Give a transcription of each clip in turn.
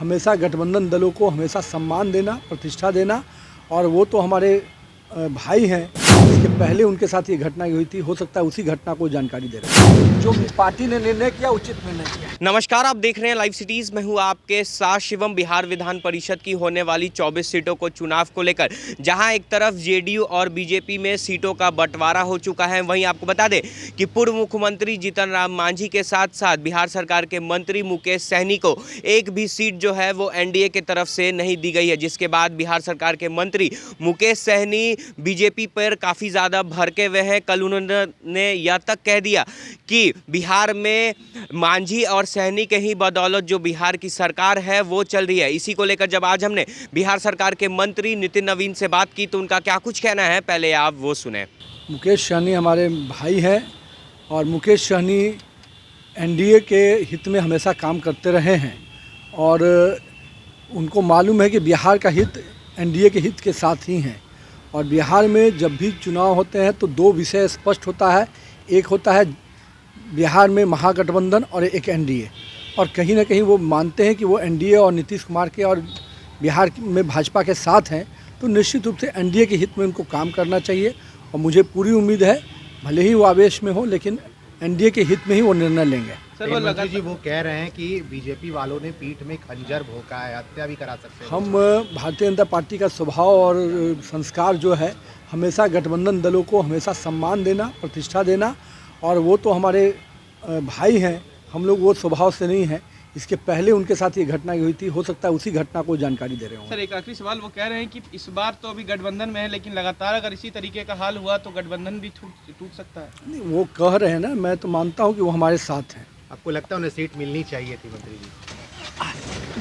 हमेशा गठबंधन दलों को हमेशा सम्मान देना, प्रतिष्ठा देना, और वो तो हमारे भाई हैं। इसके पहले उनके साथ ये घटना हुई थी, हो सकता है उसी घटना को जानकारी दे रहे हैं। जो पार्टी ने निर्णय किया उचित निर्णय किया। नमस्कार, आप देख रहे हैं लाइव सिटीज। मैं हूं आपके साथ शिवम। बिहार विधान परिषद की होने वाली 24 सीटों को चुनाव को लेकर जहां एक तरफ जेडीयू और बीजेपी में सीटों का बंटवारा हो चुका है, वहीं आपको बता दें कि पूर्व मुख्यमंत्री जीतन राम मांझी के साथ साथ बिहार सरकार के मंत्री मुकेश सहनी को एक भी सीट जो है वो एनडीए की तरफ से नहीं दी गई है, जिसके बाद बिहार सरकार के मंत्री मुकेश सहनी बीजेपी पर काफ़ी ज़्यादा भड़के हुए हैं। कल उन्होंने यह तक कह दिया कि बिहार में मांझी और सहनी के ही बदौलत जो बिहार की सरकार है वो चल रही है। इसी को लेकर जब आज हमने बिहार सरकार के मंत्री नितिन नवीन से बात की तो उनका क्या कुछ कहना है, पहले आप वो सुने। मुकेश सहनी हमारे भाई हैं और मुकेश सहनी एनडीए के हित में हमेशा काम करते रहे हैं और उनको मालूम है कि बिहार का हित एनडीए के हित के साथ ही हैं। और बिहार में जब भी चुनाव होते हैं तो दो विषय स्पष्ट होता है, एक होता है बिहार में महागठबंधन और एक एनडीए, और कहीं ना कहीं वो मानते हैं कि वो एनडीए और नीतीश कुमार के और बिहार में भाजपा के साथ हैं, तो निश्चित रूप से एनडीए के हित में उनको काम करना चाहिए। और मुझे पूरी उम्मीद है, भले ही वो आवेश में हो, लेकिन एनडीए के हित में ही वो निर्णय लेंगे। सर, मंत्री जी वो कह रहे हैं कि बीजेपी वालों ने पीठ में खंजर भोंका है, हत्या भी करा सकते हैं। हम भारतीय जनता पार्टी का स्वभाव और संस्कार जो है, हमेशा गठबंधन दलों को हमेशा सम्मान देना, प्रतिष्ठा देना, और वो तो हमारे भाई हैं। हम लोग वो स्वभाव से नहीं हैं। इसके पहले उनके साथ ये घटना हुई थी, हो सकता है उसी घटना को जानकारी दे रहे हो। सर, एक आखिरी सवाल, वो कह रहे हैं कि इस बार तो अभी गठबंधन में है, लेकिन लगातार अगर इसी तरीके का हाल हुआ तो गठबंधन भी टूट सकता है। नहीं, वो कह रहे हैं ना, मैं तो मानता हूँ कि वो हमारे साथ हैं। आपको लगता है उन्हें सीट मिलनी चाहिए थी मंत्री जी?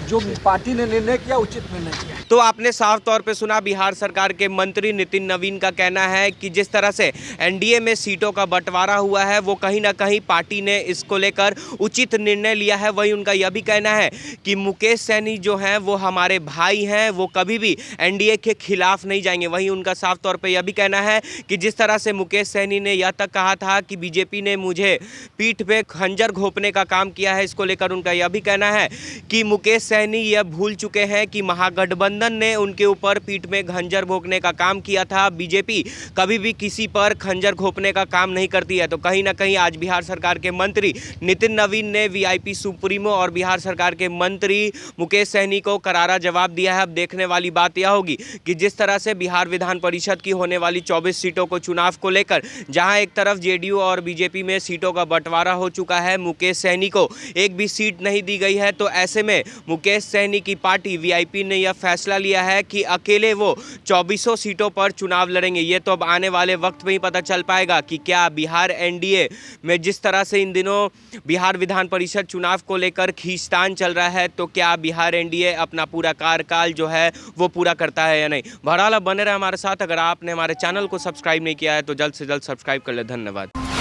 जो पार्टी ने निर्णय किया उचित निर्णय किया। तो आपने साफ तौर पे सुना, बिहार सरकार के मंत्री नितिन नवीन का कहना है कि जिस तरह से एनडीए में सीटों का बंटवारा हुआ है वो कहीं ना कहीं पार्टी ने इसको लेकर उचित निर्णय लिया है। वहीं उनका यह भी कहना है कि मुकेश सहनी जो हैं वो हमारे भाई हैं, वो कभी भी एनडीए के खिलाफ नहीं जाएंगे। वहीं उनका साफ तौर पर यह भी कहना है कि जिस तरह से मुकेश सहनी ने यह तक कहा था कि बीजेपी ने मुझे पीठ पे खंजर घोंपने का काम किया है, इसको लेकर उनका यह भी कहना है कि मुकेश सहनी यह भूल चुके हैं कि महागठबंधन ने उनके ऊपर पीठ में खंजर भोंकने का काम किया था। बीजेपी कभी भी किसी पर खंजर घोंपने का काम नहीं करती है। तो कहीं ना कहीं आज बिहार सरकार के मंत्री नितिन नवीन ने वीआईपी सुप्रीमो और बिहार सरकार के मंत्री मुकेश सहनी को करारा जवाब दिया है। अब देखने वाली बात यह होगी कि जिस तरह से बिहार विधान परिषद की होने वाली 24 सीटों को चुनाव को लेकर जहां एक तरफ जेडीयू और बीजेपी में सीटों का बंटवारा हो चुका है, मुकेश सहनी को एक भी सीट नहीं दी गई है, तो ऐसे में मुकेश सहनी की पार्टी वीआईपी ने यह फैसला लिया है कि अकेले वो 24 सीटों पर चुनाव लड़ेंगे। ये तो अब आने वाले वक्त में ही पता चल पाएगा कि क्या बिहार एनडीए में जिस तरह से इन दिनों बिहार विधान परिषद चुनाव को लेकर खींचतान चल रहा है, तो क्या बिहार एनडीए अपना पूरा कार्यकाल जो है वो पूरा करता है या नहीं। बहरहाल बने रहे हमारे साथ। अगर आपने हमारे चैनल को सब्सक्राइब नहीं किया है तो जल्द से जल्द सब्सक्राइब कर ले। धन्यवाद।